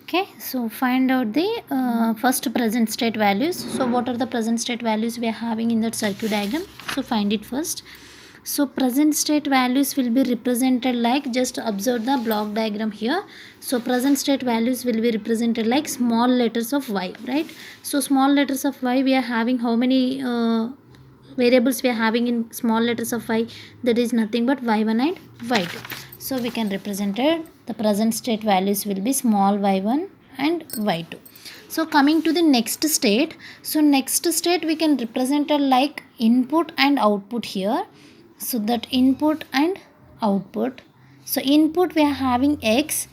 Okay, so find out the first present state values. So what are the present state values we are having in that circuit diagram? So find it first. So present state values will be represented like, just observe the block diagram here. So present state values will be represented like small letters of y, right? So small letters of y, we are having how many variables we are having in small letters of y? That is nothing but y1 and y2. So we can represent it, the present state values will be small y1 and y2. So coming to the next state, so next state we can represent it like input and output here. So that input and output, so input we are having x,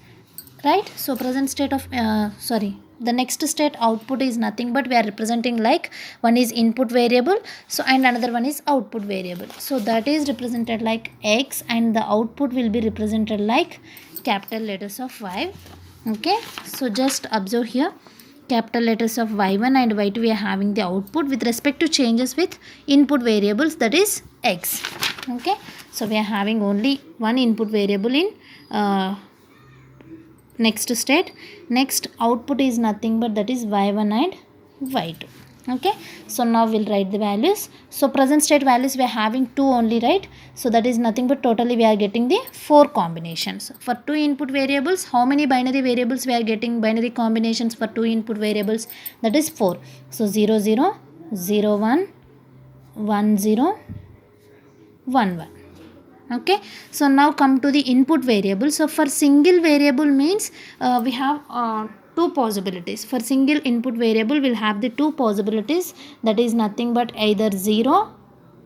right? So present state of the next state output is nothing but we are representing like one is input variable, so and another one is output variable. So that is represented like x and the output will be represented like capital letters of y. Okay, so just observe here, capital letters of y1 and y2 we are having the output with respect to changes with input variables, that is x. Okay, so we are having only one input variable in next state. Next output is nothing but that is y1 and y2. Okay, so now we'll write the values. So present state values we are having 2 only, right? So that is nothing but totally we are getting the 4 combinations for 2 input variables. How many binary variables we are getting? Binary combinations for 2 input variables, that is 4. So 0 0 0 1 1 0 1 1. Okay, so now come to the input variable. So for single variable means we have two possibilities. For single input variable we'll have the two possibilities, that is nothing but either 0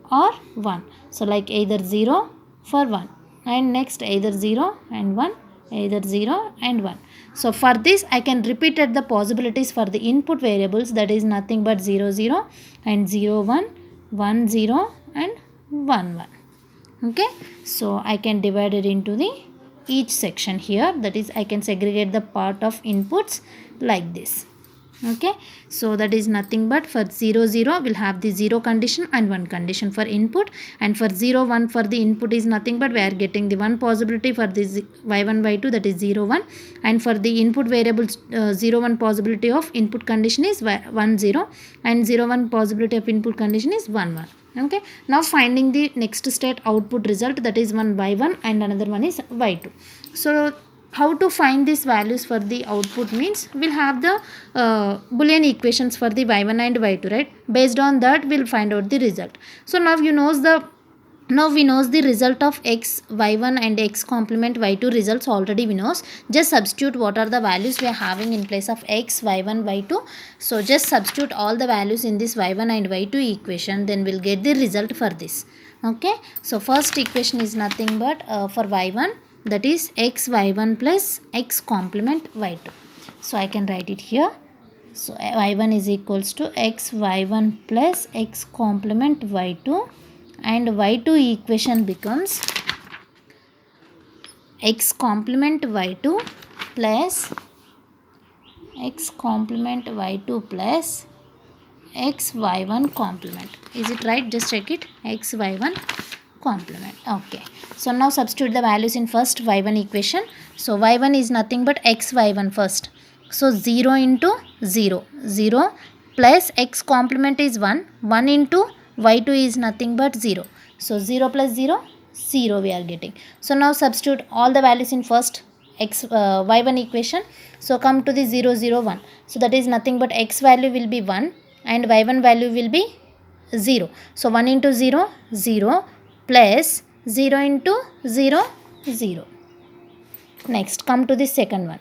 or 1. So like either 0 for 1 and next either 0 and 1, either 0 and 1. So for this I can repeat at the possibilities for the input variables, that is nothing but 0 0 and 0 1 1 0 and 1 1. Okay, so I can divide it into the each section here, that is I can segregate the part of inputs like this. Okay, so that is nothing but for 0 0 we'll have the 0 condition and 1 condition for input, and for 0 1 for the input is nothing but we are getting the one possibility for this y1 y2, that is 0 1, and for the input variables 0 1 possibility of input condition is 1 0 and 0 1 possibility of input condition is 1 1. Okay, now finding the next state output result, that is one y1 and another one is y2. So how to find these values for the output means we'll have the Boolean equations for the y1 and y2, right? Based on that we'll find out the result. So now we knows the result of x y1 and x complement y2 results already we knows. Just substitute what are the values we are having in place of x y1 y2. So just substitute all the values in this y1 and y2 equation, then we'll get the result for this. Okay, so first equation is nothing but for y1, that is x y1 plus x complement y2. So I can write it here. So y1 is equals to x y1 plus x complement y2, and y2 equation becomes x complement y2 plus x complement y2 plus x y1 complement. Is it right? Just check it. X y1 complement. Okay, so now substitute the values in first y1 equation. So y1 is nothing but x y1 first. So 0 into 0 0 plus x complement is 1 1 into y2 is nothing but 0. So 0 plus 0 0 we are getting. So now substitute all the values in first y1 equation. So come to the 0 0 1. So that is nothing but x value will be 1 and y1 value will be 0. So 1 into 0 0 plus 0 into 0 0. Next come to the second one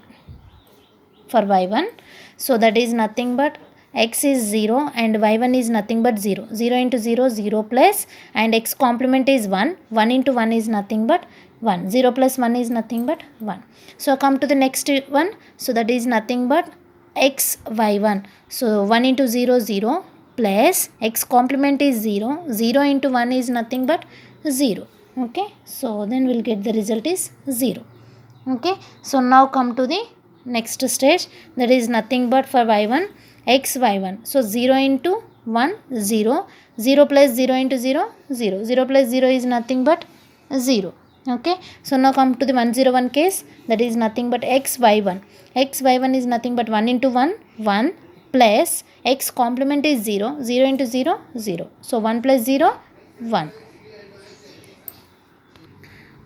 for y1. So that is nothing but x is 0 and y1 is nothing but 0. 0 into 0 0 plus, and x complement is 1. 1 into 1 is nothing but 1. 0 plus 1 is nothing but 1. So come to the next one. So that is nothing but x y1. So 1 into 0 0 plus x complement is 0. 0 into 1 is nothing but 0. Okay, so then we'll get the result is 0. Okay, so now come to the next stage, that is nothing but for y1 x y1. So 0 into 1 0 0 plus 0 into 0 0 0 plus 0 is nothing but 0. Okay, so now come to the 101 case, that is nothing but x y1. X y1 is nothing but 1 into 1 1 plus x complement is 0, 0 into 0 0, so 1 plus 0 1.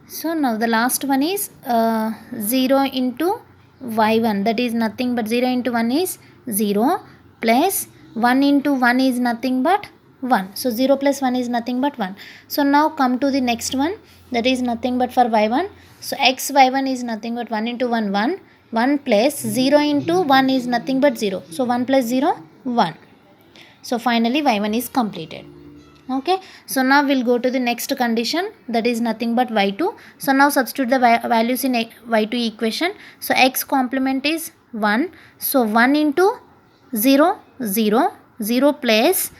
So now the last one is 0 into y1, that is nothing but 0 into 1 is 0 plus 1 into 1 is nothing but 1. So 0 plus 1 is nothing but 1. So now come to the next one, that is nothing but for y1. So x y1 is nothing but 1 into 1 1, 1 plus 0 into 1 is nothing but 0. So 1 plus 0 1. So finally y1 is completed. Okay, so now we'll go to the next condition, that is nothing but y2. So now substitute the values in y2 equation. So x complement is 1, so 1 into 0 0, 0 plus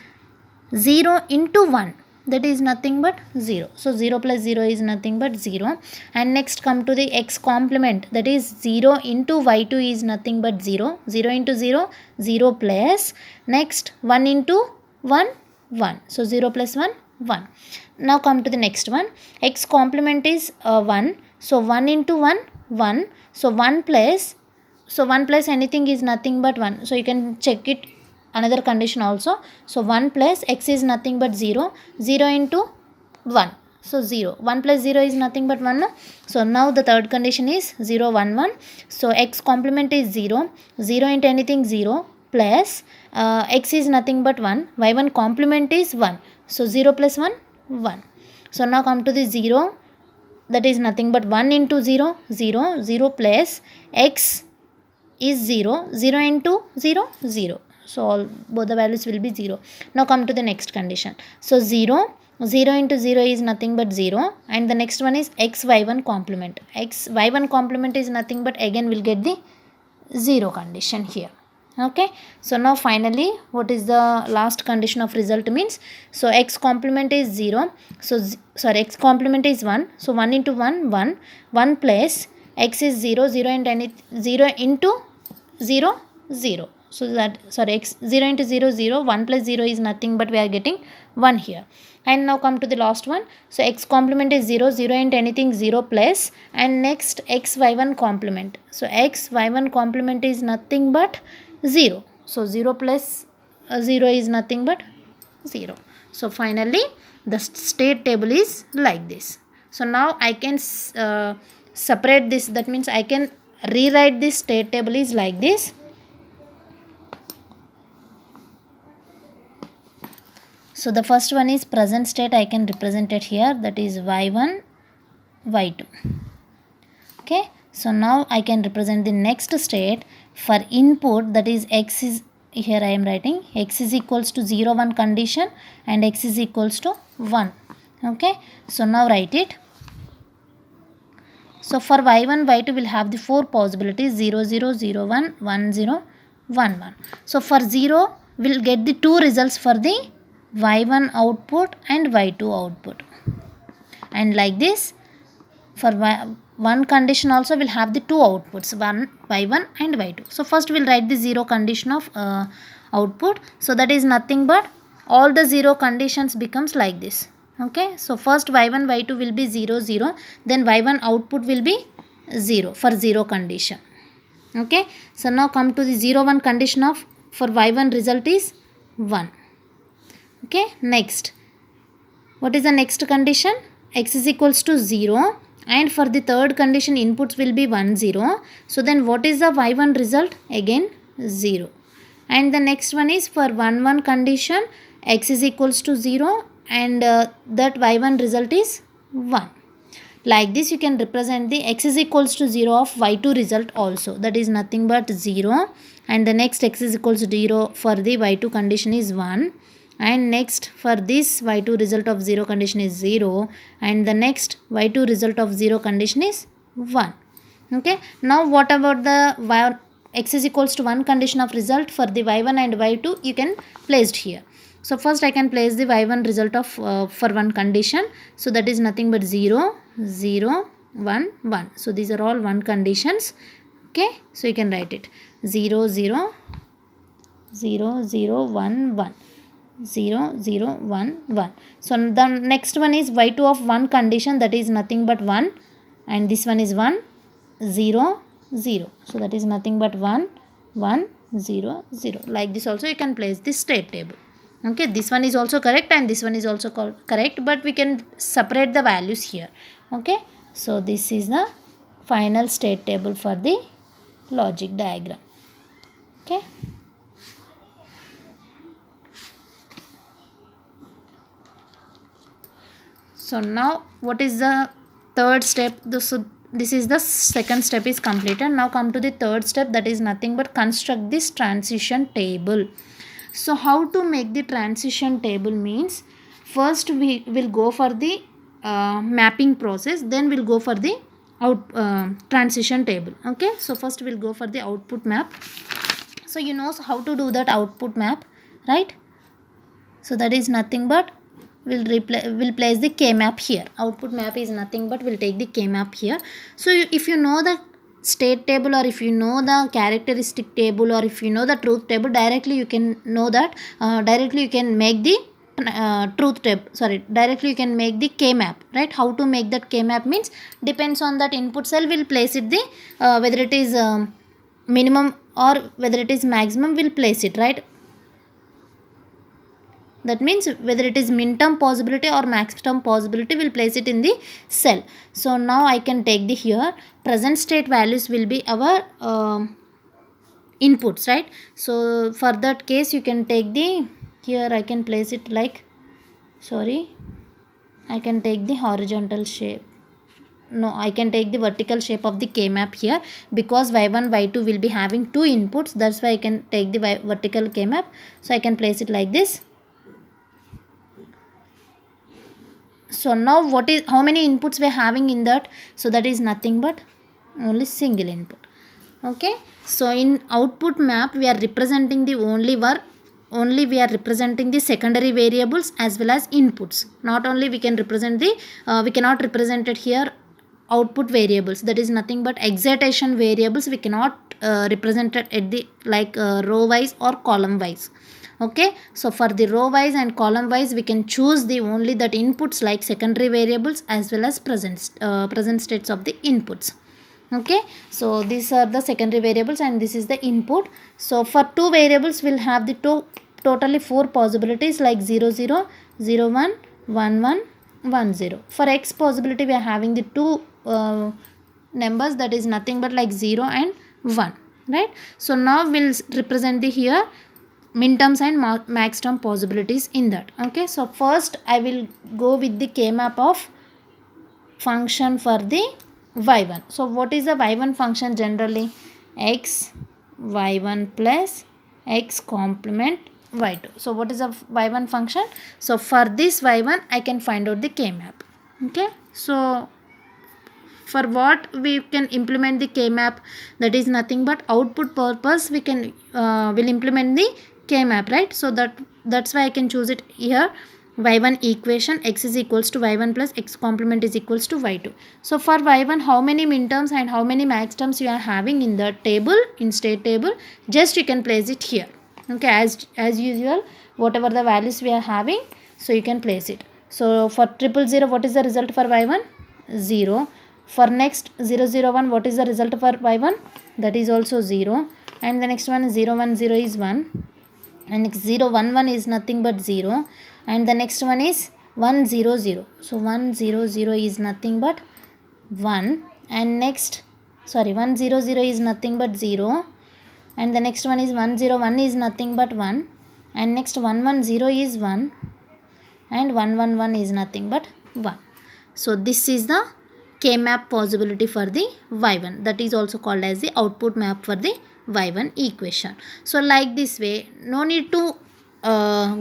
0 into 1, that is nothing but 0. So 0 plus 0 is nothing but 0. And next come to the x complement, that is 0 into y2 is nothing but 0, 0 into 0 0 plus next 1 into 1 1, so 0 plus 1 1. Now come to the next one, x complement is 1, so 1 into 1 1, so 1 plus, so 1 plus anything is nothing but 1, so you can check it another condition also. So 1 plus x is nothing but 0, 0 into 1, so 0, 1 plus 0 is nothing but 1. So now the third condition is 0 1 1, so x complement is 0, 0 into anything 0 plus x is nothing but 1, y1 complement is 1, so 0 plus 1 1. So now come to the 0, that is nothing but 1 into 0 0, 0 plus x is 0, 0 into 0 0, so all both the values will be 0. Now come to the next condition. So 0 0 into 0 is nothing but 0, and the next one is x y1 complement. X y1 complement is nothing but again we'll get the 0 condition here. Okay, so now finally what is the last condition of result means, so x complement is 0, so sorry, x complement is 1, so 1 into 1 1, 1 plus x is 0, 0 and any 0 into 0 0, so that sorry x 0 into 0 0, 1 plus 0 is nothing but we are getting 1 here. And now come to the last one, so x complement is 0, 0 into anything 0 plus, and next x y1 complement, so x y1 complement is nothing but 0, so 0 plus 0 is nothing but 0. So finally the state table is like this. So now I can separate this, that means I can rewrite this state table is like this. So the first one is present state, I can represent it here, that is y1 y2. Okay, so now I can represent the next state for input, that is x is, here I am writing x is equals to 0 1 condition and x is equals to 1. Okay, so now write it. So for y1 y2 will have the 4 possibilities, 0 0 0 1 1 0 1 1. So for 0 we'll get the 2 results for the y1 output and y2 output, and like this for one condition also will have the 2 outputs, one y1 and y2. So first we'll write the 0 condition of output, so that is nothing but all the 0 conditions becomes like this. Okay, so first y1 y2 will be 0 0, then y1 output will be 0 for 0 condition. Okay, so now come to the 0 1 condition of, for y1 result is 1. Okay, next what is the next condition, x is equals to 0, and for the third condition inputs will be 1 0, so then what is the y1 result, again 0. And the next one is for 1 1 condition, x is equals to 0, and that y1 result is 1. Like this you can represent the x is equals to 0 of y2 result also, that is nothing but 0, and the next x is equals to 0 for the y2 condition is 1, and next for this y2 result of 0 condition is 0, and the next y2 result of 0 condition is 1. Okay, now what about the x is equals to 1 condition of result for the y1 and y2, you can place it here. So first I can place the y1 result of for one condition, so that is nothing but 0 0 1 1, so these are all 1 conditions. Okay, so you can write it 0 0 0 0 1 1, 0, 0, 1, 1. So the next one is y2 of 1 condition, that is nothing but 1, and this one is 1, 0, 0. So that is nothing but 1, 1, 0, 0. Like this also you can place this state table. Okay, this one is also correct and this one is also correct, but we can separate the values here. Okay, so this is the final state table for the logic diagram. Okay. So now what is the third step? This is the second step is completed. Now come to the third step, that is nothing but construct this transition table. So how to make the transition table means, first we will go for the mapping process, then we'll go for the transition table. Okay, so first we'll go for the output map. So you know how to do that output map, right? So that is nothing but we'll place the k map here. Output map is nothing but we'll take the k map here. So if you know the state table, or if you know the characteristic table, or if you know the truth table, directly you can know that directly you can make the directly you can make the k map, right? How to make that k map means, depends on that input cell, we'll place it the whether it is minimum or whether it is maximum, we'll place it, right? That means whether it is min term possibility or max term possibility, we'll place it in the cell. So now I can take the here present state values will be our inputs, right? So for that case you can take the, here I can place it like, I can take the horizontal shape. No, I can take the vertical shape of the k map here, because y1 y2 will be having two inputs, that's why I can take the vertical k map. So I can place it like this. So now how many inputs we are having in that? So that is nothing but only single input. Okay, so in output map we are representing the only we are representing the secondary variables as well as inputs. Not only we can represent the we cannot represent it here output variables, that is nothing but excitation variables, we cannot represent it at the like row wise or column wise. Okay, so for the row wise and column wise we can choose the only that inputs like secondary variables as well as present states of the inputs. Okay, so these are the secondary variables and this is the input. So for two variables we'll have the totally four possibilities like 0 0, 0 1, 1 1, 1 0. For x possibility we are having the two numbers, that is nothing but like 0 and 1, right? So now we'll represent the here min terms and max term possibilities in that. Okay, so first I will go with the k map of function for the y1. So what is the y1 function? Generally x y1 plus x complement y2. So what is the y1 function? So for this y1 I can find out the k map. Okay, so for what we can implement the k map, that is nothing but output purpose we can will implement the k map, right? So that's why I can choose it here, y1 equation x is equals to y1 plus x complement is equals to y2. So for y1 how many min terms and how many max terms you are having in the table, in state table, just you can place it here. Okay, as usual whatever the values we are having, so you can place it. So for 000 what is the result for y1? 0. For next 001 what is the result for y1? That is also 0. And the next one 010 is 1. And next 011 is nothing but 0. And the next one is 100. So 100 is nothing but 1. And next 100 is nothing but 0. And the next one is 101 is nothing but 1. And next 110 is 1. And 111 is nothing but 1. So this is the k map possibility for the y1, that is also called as the output map for the y1 equation. So like this way, no need to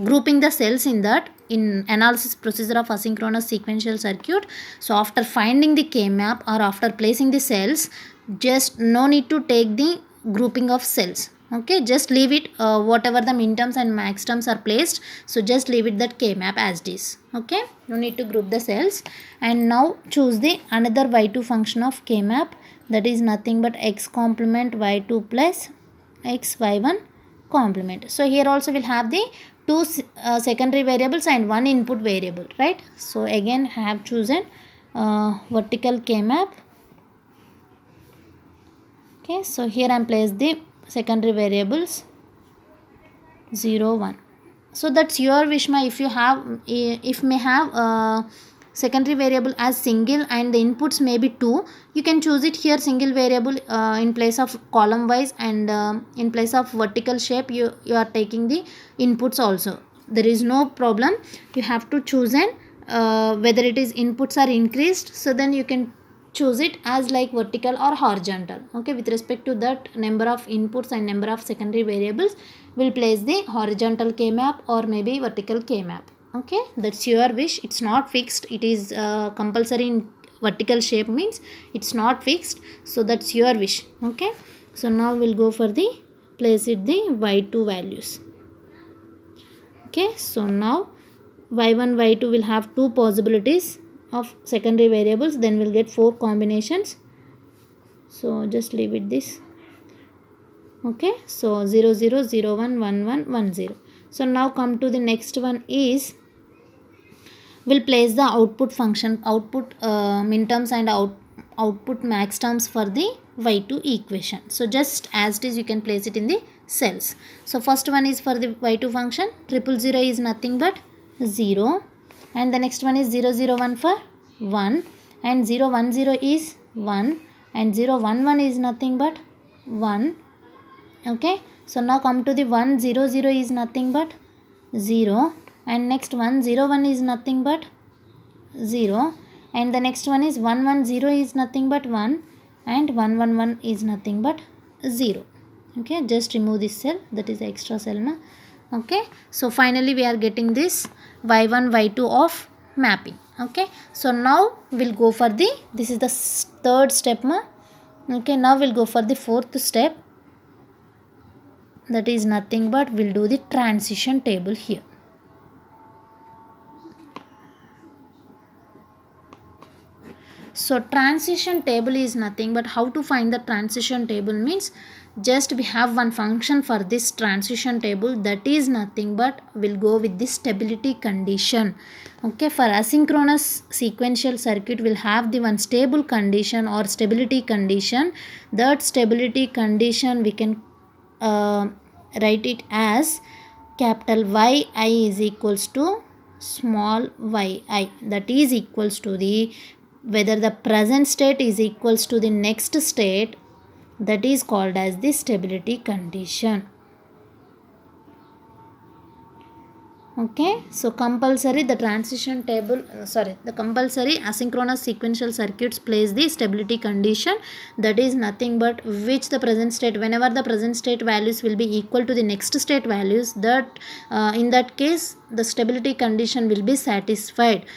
grouping the cells in that in analysis procedure of asynchronous sequential circuit. So after finding the k map or after placing the cells, just no need to take the grouping of cells. Okay, just leave it whatever the min terms and max terms are placed, so just leave it that k map as it is. Okay, no need to group the cells. And now choose the another y2 function of k map, that is nothing but x complement y2 plus x y1 complement. So here also we'll have the two secondary variables and one input variable, right? So again I have chosen vertical k-map. Okay, so here I am placed the secondary variables 0 1. So that's your wish, ma. If you have, if may have secondary variable as single and the inputs may be 2, you can choose it here single variable in place of column wise, and in place of vertical shape you are taking the inputs also. There is no problem. You have to choose an whether it is inputs are increased, so then you can choose it as like vertical or horizontal. Okay, with respect to that number of inputs and number of secondary variables, we'll place the horizontal k-map or maybe vertical k-map. Okay, that's your wish. It's not fixed. It is compulsory in vertical shape, means it's not fixed. So that's your wish. Okay, so now we'll go for the place it the y2 values. Okay, so now y1 y2 will have two possibilities of secondary variables, then we'll get 4 combinations. So just leave it this. Okay, so 0 0 0 1 1 1 1 0. So now come to the next one is, we'll place the output function, output min terms and output max terms for the y2 equation. So just as it is, you can place it in the cells. So first one is for the y2 function, 000 is nothing but 0, and the next one is 001 for 1, and 010 is 1, and 011 is nothing but 1. Okay, so now come to the 100 is nothing but 0, and next 101 is nothing but 0, and the next one is 110 is nothing but 1, and 111 is nothing but 0. Okay, just remove this cell, that is the extra cell na. Okay, so finally we are getting this y1 y2 of mapping. Okay, so now we'll go for the, this is the third step ma. Okay, now we'll go for the fourth step, that is nothing but we'll do the transition table here. So transition table is nothing but, how to find the transition table means, just we have one function for this transition table, that is nothing but we'll go with the stability condition. Okay, for asynchronous sequential circuit we'll have the one stable condition or stability condition. That stability condition we can write it as capital yi is equals to small yi, that is equals to the, whether the present state is equals to the next state, that is called as the stability condition. Okay, so compulsory the transition table, the compulsory asynchronous sequential circuits place the stability condition, that is nothing but which the present state, whenever the present state values will be equal to the next state values, that in that case the stability condition will be satisfied.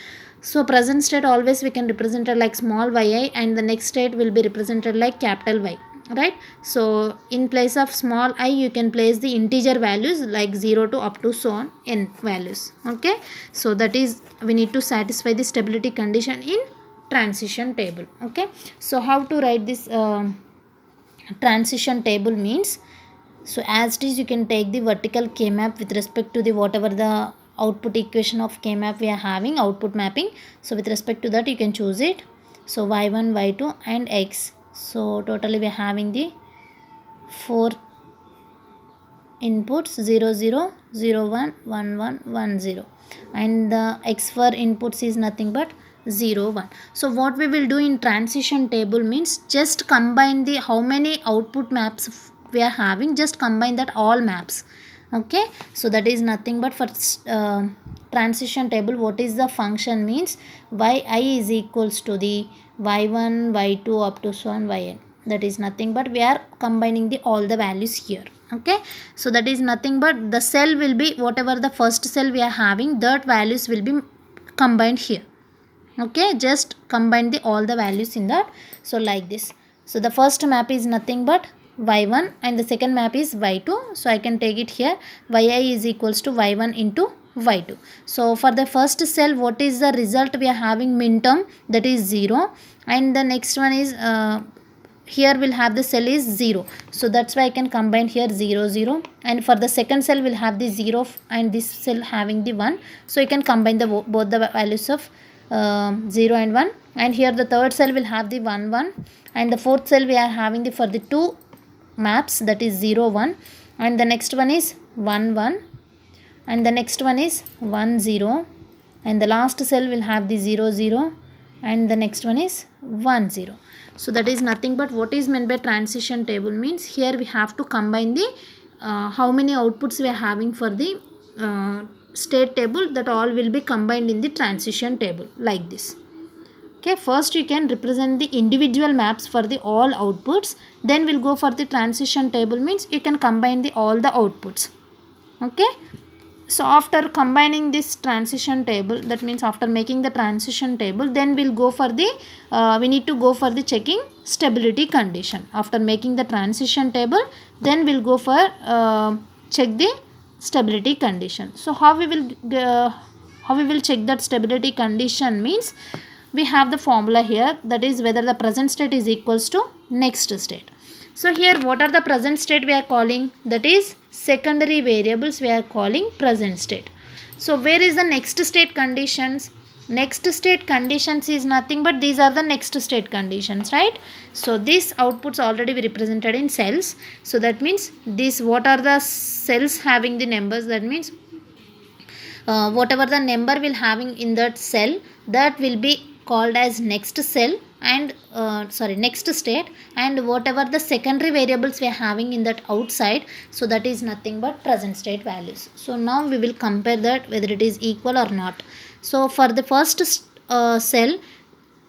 So present state always we can represent it like small yi, and the next state will be represented like capital Y, right? So in place of small I you can place the integer values like 0 to up to so on n values. Okay, so that is, we need to satisfy the stability condition in transition table. Okay, so how to write this transition table means, so as it is you can take the vertical k-map with respect to the whatever the output equation of k-map we are having, output mapping. So with respect to that you can choose it. So y1 y2 and x, so totally we are having the 4 inputs 0 0 0 1 1 1 1 0, and the x for inputs is nothing but 0 1. So what we will do in transition table means, just combine the how many output maps we are having, just combine that all maps. Okay, so that is nothing but for transition table, what is the function means, yi is equals to the y1 y2 up to so on yn, that is nothing but we are combining the all the values here. Okay, so that is nothing but the cell will be whatever the first cell we are having, that values will be combined here. Okay, just combine the all the values in that. So like this, so the first map is nothing but y1 and the second map is y2, so I can take it here, yi is equals to y1 into y2. So for the first cell, what is the result we are having, min term, that is 0, and the next one is here will have the cell is 0, so that's why I can combine here 0 0, and for the second cell will have the 0 and this cell having the 1, so you can combine the both the values of 0 and 1, and here the third cell will have the 1 1, and the fourth cell we are having the for the two maps, that is 0 1, and the next one is 1 1, and the next one is 1 0, and the last cell will have the 0 0, and the next one is 1 0. So that is nothing but what is meant by transition table means here we have to combine the how many outputs we are having for the state table, that all will be combined in the transition table like this. Okay, first you can represent the individual maps for the all outputs, then we'll go for the transition table means you can combine the all the outputs. Okay, so after combining this transition table, that means after making the transition table, then we'll go for the we need to go for the checking stability condition. After making the transition table, then we'll go for check the stability condition. So how we will check that stability condition means we have the formula here, that is whether the present state is equals to next state. So here what are the present state we are calling, that is secondary variables we are calling present state. So where is the next state conditions? Next state conditions is nothing but these are the next state conditions, right? So these outputs already be represented in cells. So that means this, what are the cells having the numbers, that means whatever the number will having in that cell, that will be called as next cell and next state, and whatever the secondary variables we are having in that outside, so that is nothing but present state values. So now we will compare that whether it is equal or not. So for the first cell,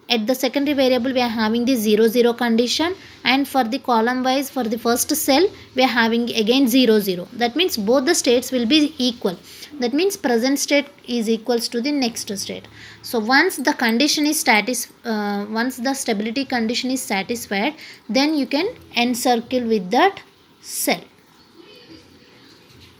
at the secondary variable we are having the 0 0 condition, and for the column wise for the first cell we are having again 0 0. That means both the states will be equal. That means present state is equals to the next state. So once the condition is once the stability condition is satisfied, then you can encircle with that cell.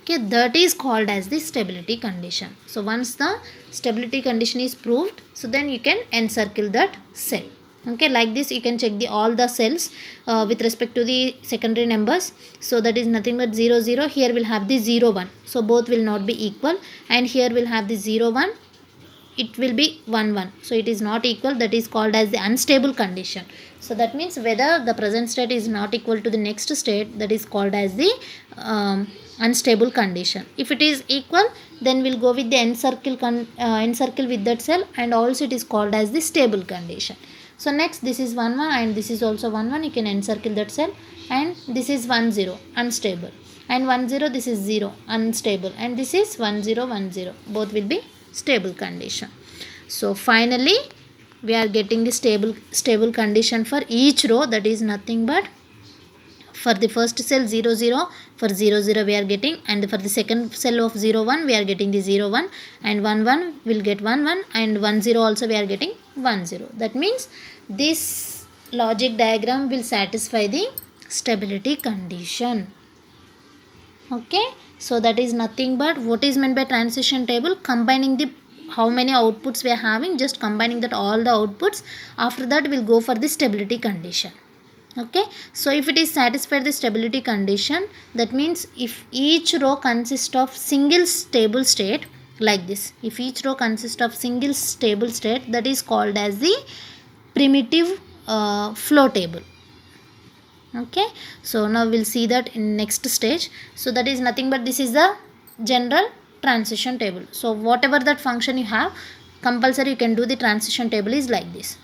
Okay, that is called as the stability condition. So once the stability condition is proved, so then you can encircle that cell. Okay, like this you can check the all the cells with respect to the secondary numbers. So that is nothing but 0 0. Here will have the 0 1. So both will not be equal, and here will have the 0 1. It will be 1 1. So it is not equal. That is called as the unstable condition. So that means whether the present state is not equal to the next state, that is called as the unstable condition. If it is equal, then we'll go with the encircle with that cell, and also it is called as the stable condition. So next, this is 1 1 and this is also 1 1. You can encircle that cell, and this is 1 0 unstable, and 1 0 this is 0 unstable, and this is 1 0 1 0. Both will be stable condition. So finally we are getting the stable condition for each row, that is nothing but for the first cell 0 0, for 0 0 we are getting, and for the second cell of 0 1 we are getting the 0 1, and 1 1 will get 1 1, and 1 0 also we are getting 1 0. That means this logic diagram will satisfy the stability condition. Okay, so that is nothing but what is meant by transition table, combining the how many outputs we are having, just combining that all the outputs. After that we'll go for the stability condition. Okay, so if it is satisfied the stability condition, that means if each row consists of single stable state like this, if each row consists of single stable state, that is called as the primitive flow table. Okay, so now we'll see that in next stage. So that is nothing but this is the general transition table. So whatever that function you have, compulsory you can do the transition table is like this.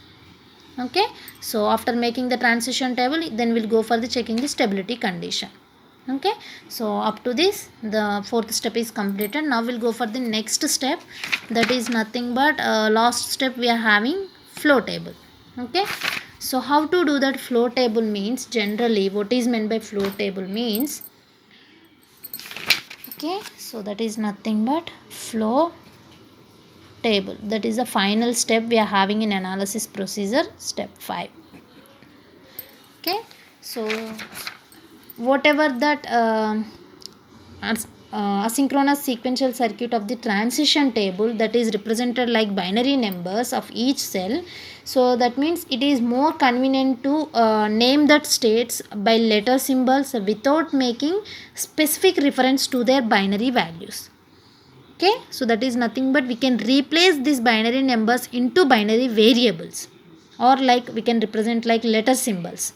Okay, so after making the transition table, then we'll go for the checking the stability condition. Okay, so up to this the fourth step is completed. Now we'll go for the next step, that is nothing but last step we are having flow table. Okay, so how to do that flow table means, generally what is meant by flow table means, okay, so that is nothing but flow table, that is the final step we are having in analysis procedure, step 5. Okay, so whatever that asynchronous sequential circuit of the transition table, that is represented like binary numbers of each cell. So that means it is more convenient to name that states by letter symbols without making specific reference to their binary values. Okay, so that is nothing but we can replace these binary numbers into binary variables, or like we can represent like letter symbols,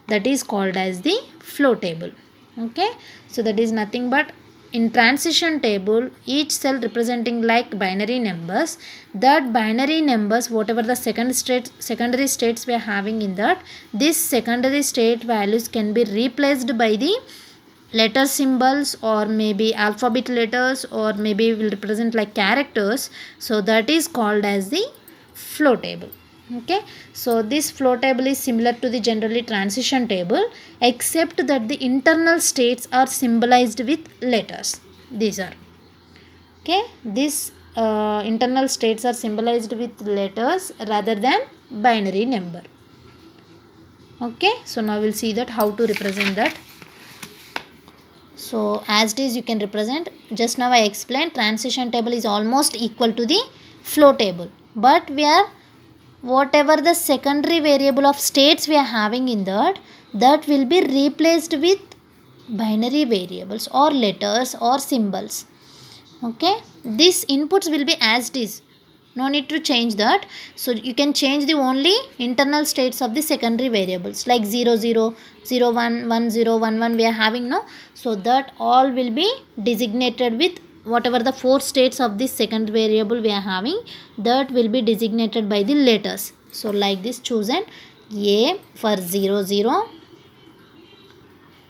that is called as the flow table. Okay, so that is nothing but in transition table, each cell representing like binary numbers, that binary numbers whatever the secondary states we are having in that, this secondary state values can be replaced by the letter symbols or maybe alphabet letters, or maybe will represent like characters. So that is called as the flow table. Okay, so this flow table is similar to the generally transition table, except that the internal states are symbolized with letters. These are okay, these internal states are symbolized with letters rather than binary number. Okay, so now we'll see that how to represent that. So as it is you can represent, just now I explained transition table is almost equal to the flow table, but we are whatever the secondary variable of states we are having in that, that will be replaced with binary variables or letters or symbols. Okay, these inputs will be as it is, no need to change that. So you can change the only internal states of the secondary variables like 0 0 0 1 1 0 1 1 we are having now. So that all will be designated with whatever the 4 states of this second variable we are having, that will be designated by the letters. So like this, chosen A for 0 0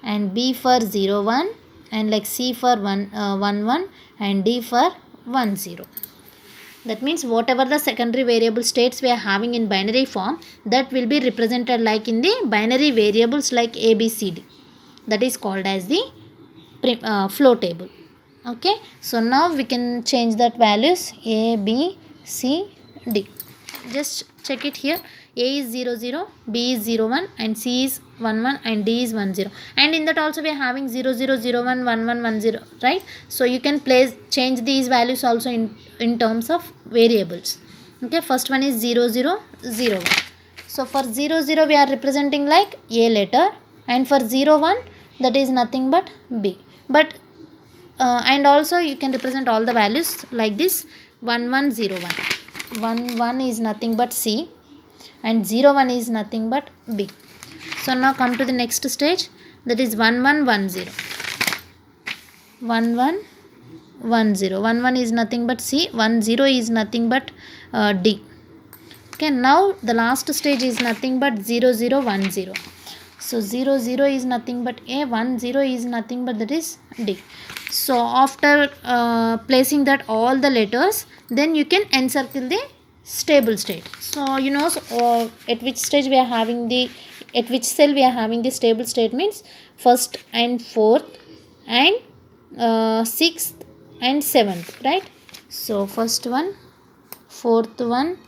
and B for 0 1 and like C for 1 1 and D for 1 0. That means whatever the secondary variable states we are having in binary form, that will be represented like in the binary variables like A, B, C, D. That is called as the flow table. Okay, so now we can change that values A, B, C, D. Just check it here. A is 0 0, B is 0 1 and C is 1 1 and D is 1 0. And in that also we are having 0 0 0 1 1 1 1 0, right? So you can change these values also in terms of variables. Okay, first one is 0 0 0 1. So for 0 0 we are representing like A letter, and for 0 1 that is nothing but B. But and also you can represent all the values like this. 1 1 0 1, 1 1 is nothing but C, and 0 1 is nothing but B. So now come to the next stage, that is 1 1 1 0, 1 1 1 0, 1 1 is nothing but C, 1 0 is nothing but D. Okay, now the last stage is nothing but 0 0 1 0. So 0 0 is nothing but A, 1 0 is nothing but that is D. So after placing that all the letters, then you can encircle the stable state. So you know at which stage we are having the, at which cell we are having the stable state means first and fourth and sixth and seventh, right? So first one, fourth one,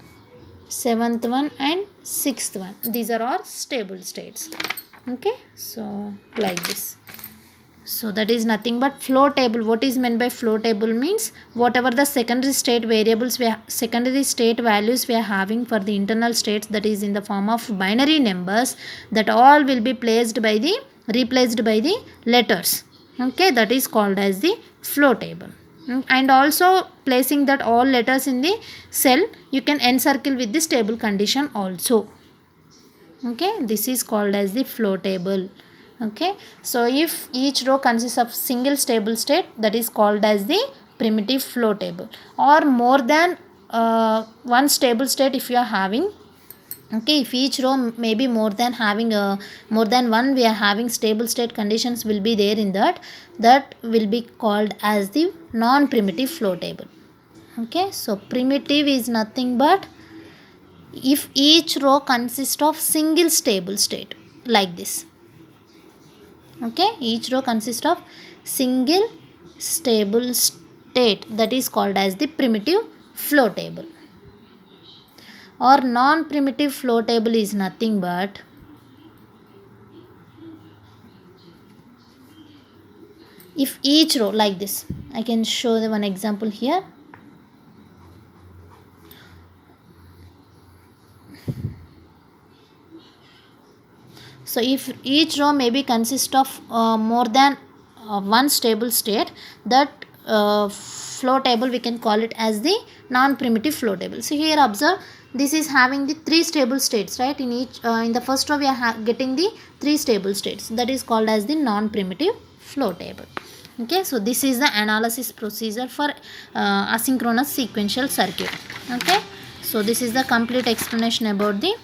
seventh one and sixth one, these are all stable states. Okay, so like this. So that is nothing but flow table. What is meant by flow table means whatever the secondary state variables secondary state values we are having for the internal states, that is in the form of binary numbers, that all will be replaced by the letters. Okay, that is called as the flow table. And also placing that all letters in the cell, you can encircle with the stable condition also. Okay, this is called as the flow table. Okay, so if each row consists of single stable state, that is called as the primitive flow table. Or more than one stable state if you are having. Okay, if each row may be more than having more than one we are having stable state conditions will be there in that, that will be called as the non-primitive flow table. Okay, so primitive is nothing but if each row consists of single stable state like this. Okay, each row consists of single stable state, that is called as the primitive flow table. Or non-primitive flow table is nothing but if each row like this, I can show the one example here. So if each row maybe consist of more than one stable state, that flow table we can call it as the non-primitive flow table. So here observe, this is having the 3 stable states, right? In each in the first row we are getting the 3 stable states, that is called as the non-primitive flow table. Okay, so this is the analysis procedure for asynchronous sequential circuit. Okay, so this is the complete explanation about the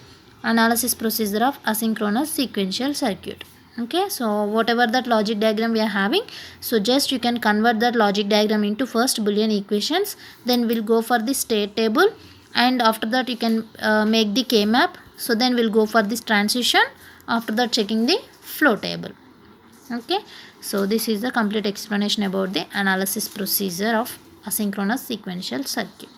analysis procedure of asynchronous sequential circuit. Okay, so whatever that logic diagram we are having, so just you can convert that logic diagram into first Boolean equations, then we'll go for the state table, and after that you can make the K-map. So then we'll go for this transition, after that checking the flow table. Okay, so this is the complete explanation about the analysis procedure of asynchronous sequential circuit.